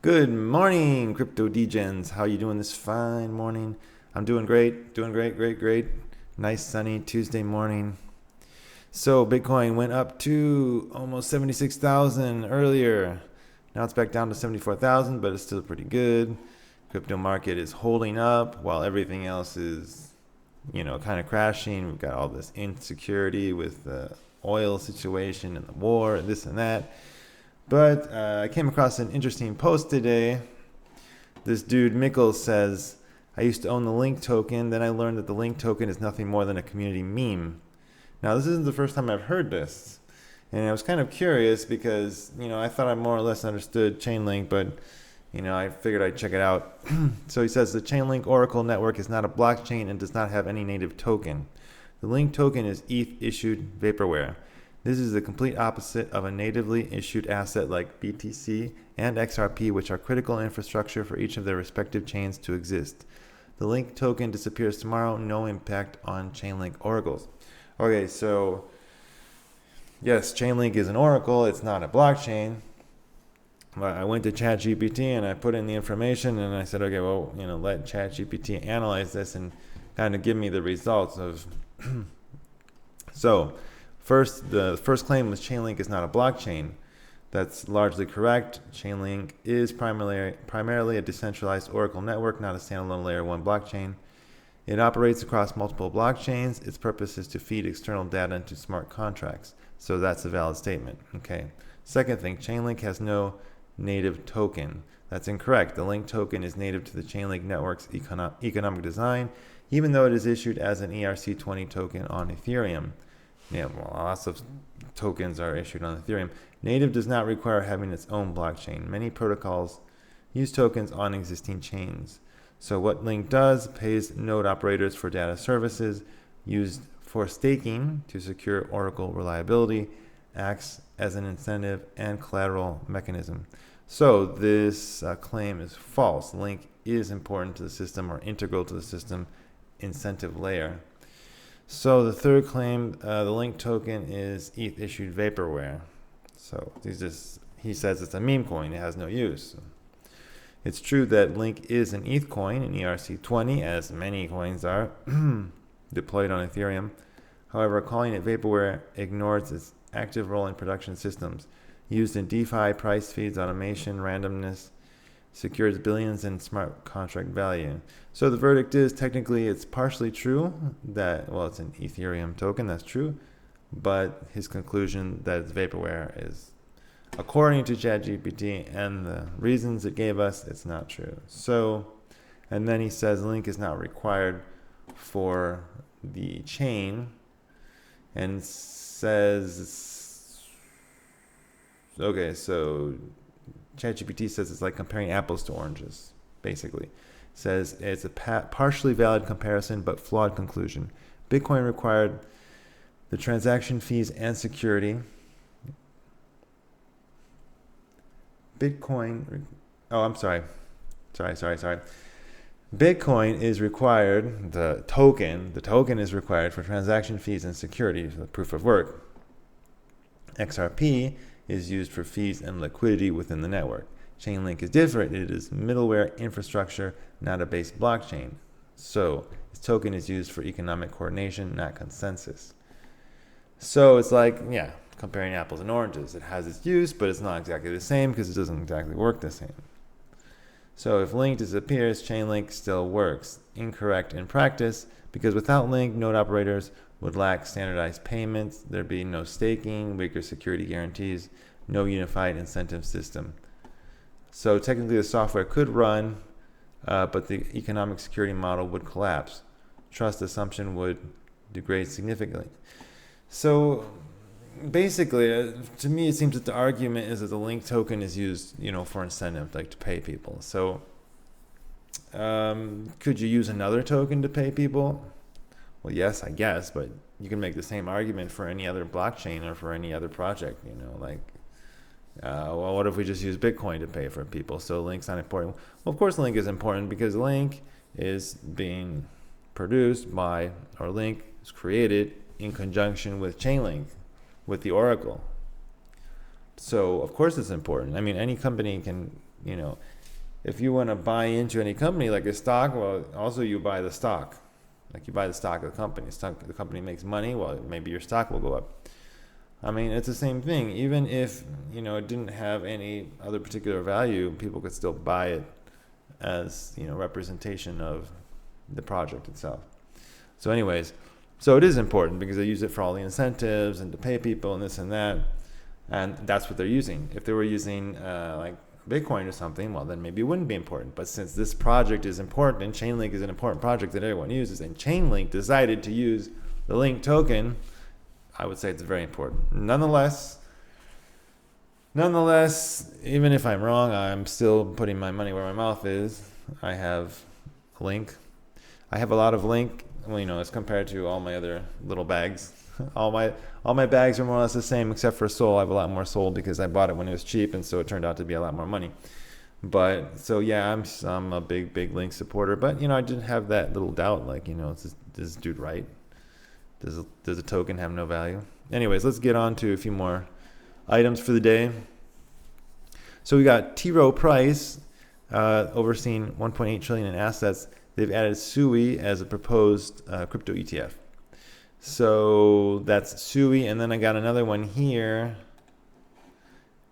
Good morning, crypto degens. How you doing this fine morning? I'm doing great, great. Nice sunny Tuesday morning. So Bitcoin went up to almost 76,000 earlier. Now it's back down to 74,000, but it's still pretty good. Crypto market is holding up while everything else is, kind of crashing. We've got all this insecurity with the oil situation and the war and this and that. But I came across an interesting post today. This dude, 𝗪𝗏𝗁, says, I used to own the Link token. Then I learned that the Link token is nothing more than a community meme. Now, this isn't the first time I've heard this. And I was kind of curious because, I thought I more or less understood Chainlink, but, I figured I'd check it out. So he says the Chainlink Oracle network is not a blockchain and does not have any native token. The Link token is ETH issued vaporware. This is the complete opposite of a natively issued asset like BTC and XRP, which are critical infrastructure for each of their respective chains to exist. The Link token disappears tomorrow, no impact on Chainlink oracles. Okay, so yes, Chainlink is an oracle, it's not a blockchain. But I went to ChatGPT and I put in the information and I said, okay, well, let ChatGPT analyze this and kind of give me the results of. So, the first claim was Chainlink is not a blockchain. That's largely correct. Chainlink is primarily a decentralized Oracle network, not a standalone layer 1 blockchain. It operates across multiple blockchains. Its purpose is to feed external data into smart contracts. So that's a valid statement. Okay. Second thing, Chainlink has no native token. That's incorrect. The Link token is native to the Chainlink network's economic design, even though it is issued as an ERC20 token on Ethereum. Yeah, well, lots of tokens are issued on Ethereum. Native does not require having its own blockchain. Many protocols use tokens on existing chains. So what Link does, pays node operators for data services used for staking to secure Oracle reliability, acts as an incentive and collateral mechanism. So this claim is false. Link is important to the system or integral to the system incentive layer. So the third claim, the Link token is ETH issued vaporware. So he says it's a meme coin. It has no use. It's true that Link is an ETH coin, an ERC20, as many coins are, deployed on Ethereum. However, calling it vaporware ignores its active role in production systems. Used in DeFi, price feeds, automation, randomness, secures billions in smart contract value. So the verdict is technically it's partially true that, it's an Ethereum token, that's true, but his conclusion that it's vaporware is, according to ChatGPT and the reasons it gave us, it's not true. So, and then he says Link is not required for the chain and says, okay, so ChatGPT says it's like comparing apples to oranges, basically. Says it's a partially valid comparison but flawed conclusion. Bitcoin required the transaction fees and security. Bitcoin is required, the token is required for transaction fees and security for the proof of work. XRP is used for fees and liquidity within the network. Chainlink is different. It is middleware infrastructure, not a base blockchain. So its token is used for economic coordination, not consensus. So it's like, comparing apples and oranges. It has its use, but it's not exactly the same because it doesn't exactly work the same. So if Link disappears, Chainlink still works. Incorrect in practice, because without Link, node operators would lack standardized payments. There'd be no staking, weaker security guarantees, no unified incentive system. So technically the software could run, but the economic security model would collapse. Trust assumption would degrade significantly. So basically, to me, it seems that the argument is that the Link token is used, for incentive, like to pay people. So could you use another token to pay people? Well, yes, I guess, but you can make the same argument for any other blockchain or for any other project, what if we just use Bitcoin to pay for people? So Link's not important. Well, of course Link is important because Link is being produced by, or Link is created in conjunction with Chainlink, with the Oracle. So of course it's important. I mean, any company can if you want to buy into any company like a stock, well, also you buy the stock. Like you buy the stock of the company. The company makes money, well, maybe your stock will go up. I mean, it's the same thing. Even if, it didn't have any other particular value, people could still buy it as, representation of the project itself. So anyways, so it is important because they use it for all the incentives and to pay people and this and that. And that's what they're using. If they were using like Bitcoin or something, well, then maybe it wouldn't be important. But since this project is important and Chainlink is an important project that everyone uses, and Chainlink decided to use the Link token, I would say it's very important. Nonetheless, even if I'm wrong, I'm still putting my money where my mouth is. I have Link. I have a lot of Link, as compared to all my other little bags. all my bags are more or less the same except for Sol. I have a lot more Sol because I bought it when it was cheap, and so it turned out to be a lot more money. But so yeah, I'm a big Link supporter. But I didn't have that little doubt, like is this dude right? Does a token have no value? Anyways, let's get on to a few more items for the day. So we got T. Rowe Price overseeing 1.8 trillion in assets. They've added 𝘂𝗶𝗄𝗃 as a proposed crypto ETF. So that's 𝘂𝗶𝗃, and then I got another one here.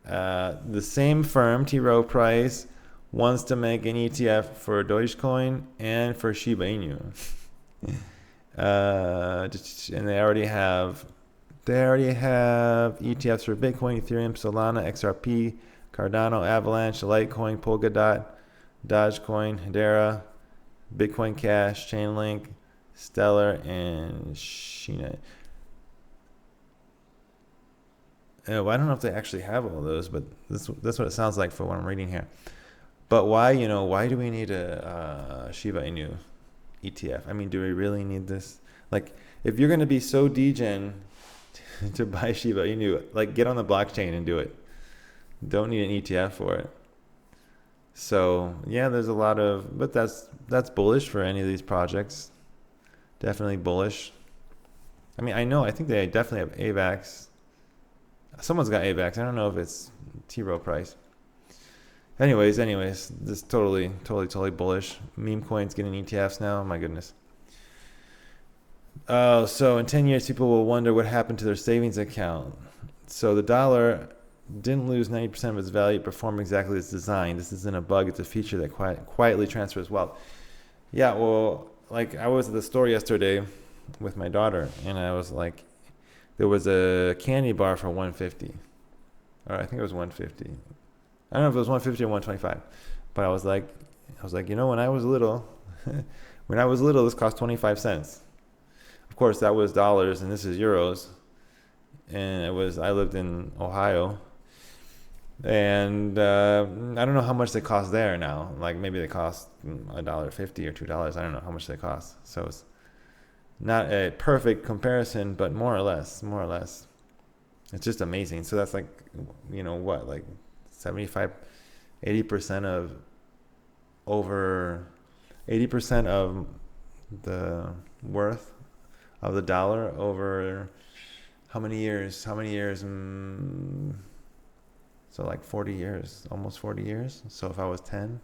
The same firm, T. Rowe Price, wants to make an ETF for Dogecoin and for Shiba Inu. And they already have ETFs for Bitcoin, Ethereum, Solana, XRP, Cardano, Avalanche, Litecoin, Polkadot, Dogecoin, Hedera, Bitcoin Cash, Chainlink, Stellar, and Sheena. I don't know if they actually have all those, but that's what it sounds like for what I'm reading here. But why do we need a Shiba Inu ETF? I mean, do we really need this? Like, if you're going to be so degen to buy Shiba Inu, like, get on the blockchain and do it. Don't need an ETF for it. So yeah, there's a lot of, but that's bullish for any of these projects. Definitely bullish. I mean, I think they definitely have AVAX. Someone's got AVAX. I don't know if it's T. Rowe Price. Anyways, this totally bullish. Meme coins getting ETFs now. Oh my goodness. So in 10 years, people will wonder what happened to their savings account. So the dollar didn't lose 90% of its value. It performed exactly as designed. This isn't a bug. It's a feature that quietly transfers wealth. Yeah, well, like I was at the store yesterday with my daughter, and I was like, there was a candy bar for $150. Or I think it was $150. I don't know if it was $150 or $125. But I was like, when I was little, this cost 25 cents. Of course, that was dollars, and this is euros. And I lived in Ohio. And I don't know how much they cost there now. Like maybe they cost $1.50 or $2. I don't know how much they cost. So it's not a perfect comparison, but more or less. It's just amazing. So that's like, what, like 75, 80% of over 80% of the worth of the dollar over how many years? So like 40 years, almost 40 years. So if I was 10,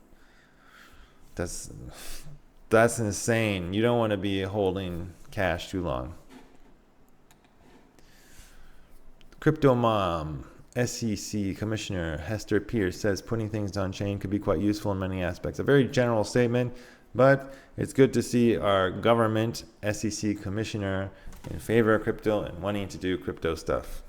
that's insane. You don't want to be holding cash too long. Crypto Mom, SEC Commissioner Hester Peirce says putting things on chain could be quite useful in many aspects. A very general statement, but it's good to see our government SEC Commissioner in favor of crypto and wanting to do crypto stuff.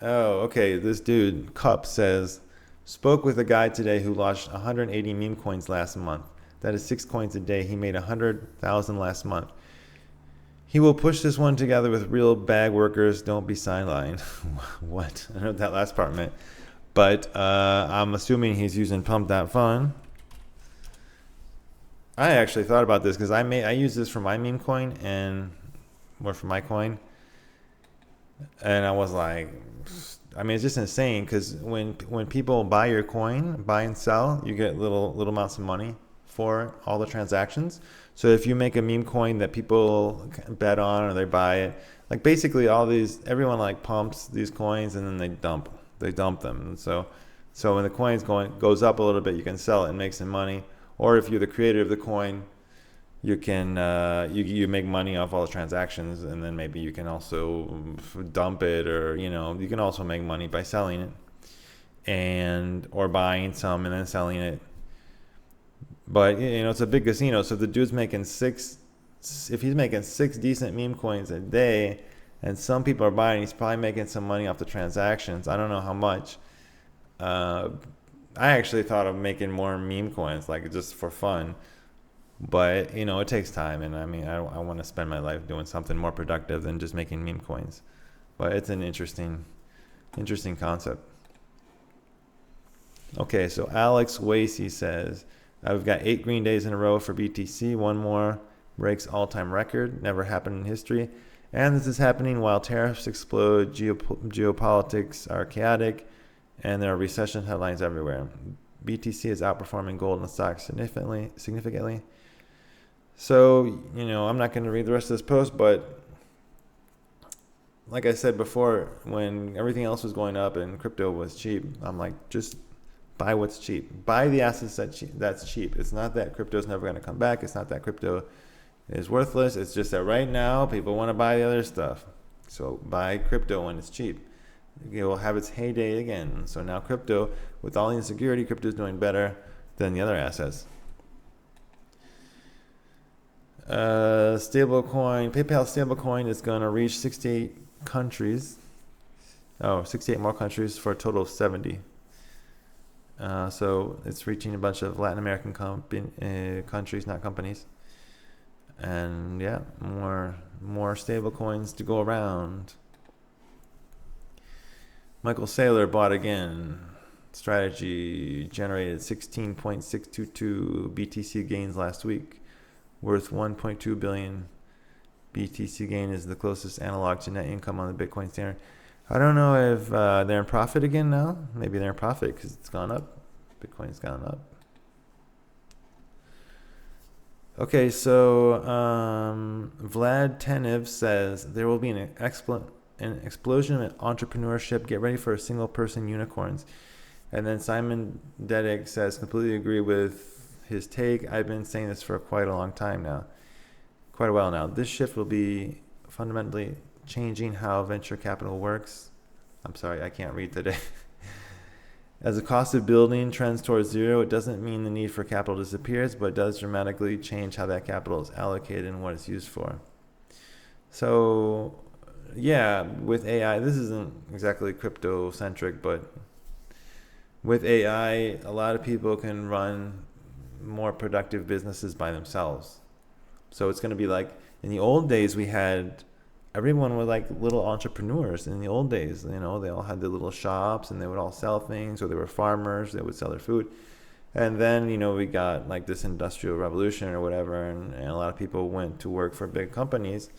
Oh, okay. This dude, Cup, says, spoke with a guy today who launched 180 meme coins last month. That is 6 coins a day. He made 100,000 last month. He will push this one together with real bag workers. Don't be sidelined. What? I don't know what that last part meant. But I'm assuming he's using pump.fun. I actually thought about this because I use this for my meme coin or for my coin. And I was like, I mean, it's just insane because when people buy your coin, buy and sell, you get little amounts of money for all the transactions. So if you make a meme coin that people bet on or they buy it, like basically everyone like pumps these coins and then they dump They dump them. And so when the coin goes up a little bit, you can sell it and make some money. Or if you're the creator of the coin, you can you make money off all the transactions, and then maybe you can also dump it, or you can also make money by selling it, or buying some and then selling it. But it's a big casino. So the dude's making if he's making 6 decent meme coins a day, and some people are buying, he's probably making some money off the transactions. I don't know how much. I actually thought of making more meme coins, like just for fun. But, it takes time. And I mean, I want to spend my life doing something more productive than just making meme coins. But it's an interesting concept. Okay, so 𝗪𝗿𝗱𝗏𝗃𝗃 says, we've got 8 green days in a row for BTC. One more breaks all-time record. Never happened in history. And this is happening while tariffs explode, geopolitics are chaotic, and there are recession headlines everywhere. BTC is outperforming gold and stocks significantly. So, I'm not going to read the rest of this post, but like I said before, when everything else was going up and crypto was cheap, I'm like, just buy what's cheap. Buy the assets that's cheap. It's not that crypto is never going to come back. It's not that crypto is worthless. It's just that right now people want to buy the other stuff. So buy crypto when it's cheap. It will have its heyday again. So now crypto, with all the insecurity, crypto is doing better than the other assets. Stablecoin, PayPal stablecoin is going to reach 68 countries. 68 more countries for a total of 70. So it's reaching a bunch of Latin American countries, not companies. And yeah, more stable coins to go around. Michael Saylor bought again. Strategy generated 16.622 BTC gains last week, worth 1.2 billion. BTC gain is the closest analog to net income on the Bitcoin standard. I don't know if they're in profit again now. Maybe they're in profit because it's gone up. Bitcoin's gone up. Okay, so Vlad Tenev says there will be an explosion in entrepreneurship. Get ready for single person unicorns. And then Simon Dedek says, completely agree with his take. I've been saying this for quite a while now. This shift will be fundamentally changing how venture capital works. I'm sorry, I can't read today. As the cost of building trends towards zero, it doesn't mean the need for capital disappears, but it does dramatically change how that capital is allocated and what it's used for. So, yeah, with AI, this isn't exactly crypto-centric, but with AI, a lot of people can run more productive businesses by themselves. So it's going to be like, in the old days, everyone was like little entrepreneurs in the old days. They all had their little shops and they would all sell things, or they were farmers, they would sell their food. And then, we got like this industrial revolution or whatever, and a lot of people went to work for big companies.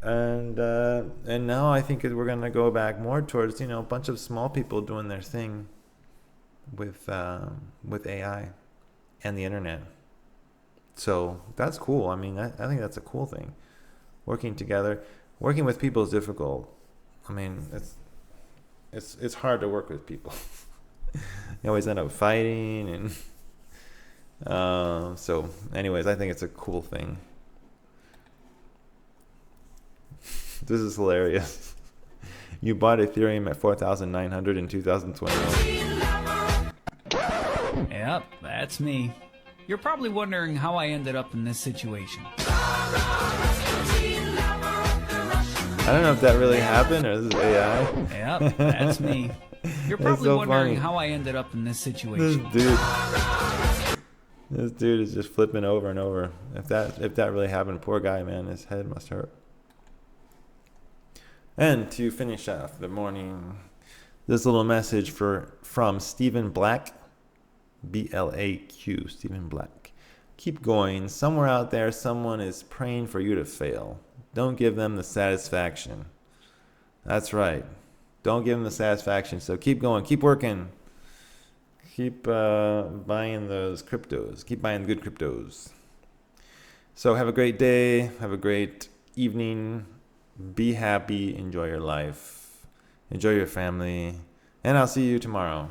And now I think we're going to go back more towards, a bunch of small people doing their thing with AI and the internet. So that's cool. I mean, I think that's a cool thing. Working together. Working with people is difficult. I mean, it's hard to work with people. You always end up fighting, and so anyways, I think it's a cool thing. This is hilarious. You bought Ethereum at 4,900 in 2021. Yep, that's me. You're probably wondering how I ended up in this situation. I don't know if that really happened or this is AI. Yep, that's me. You're probably wondering how I ended up in this situation. This dude is just flipping over and over. If that really happened, poor guy, man, his head must hurt. And to finish off the morning, this little message from Stephen Black, BLAQ, Stephen Black. Keep going. Somewhere out there, someone is praying for you to fail. Don't give them the satisfaction. That's right. Don't give them the satisfaction. So keep going. Keep working. Keep buying those cryptos. Keep buying good cryptos. So have a great day. Have a great evening. Be happy. Enjoy your life. Enjoy your family. And I'll see you tomorrow.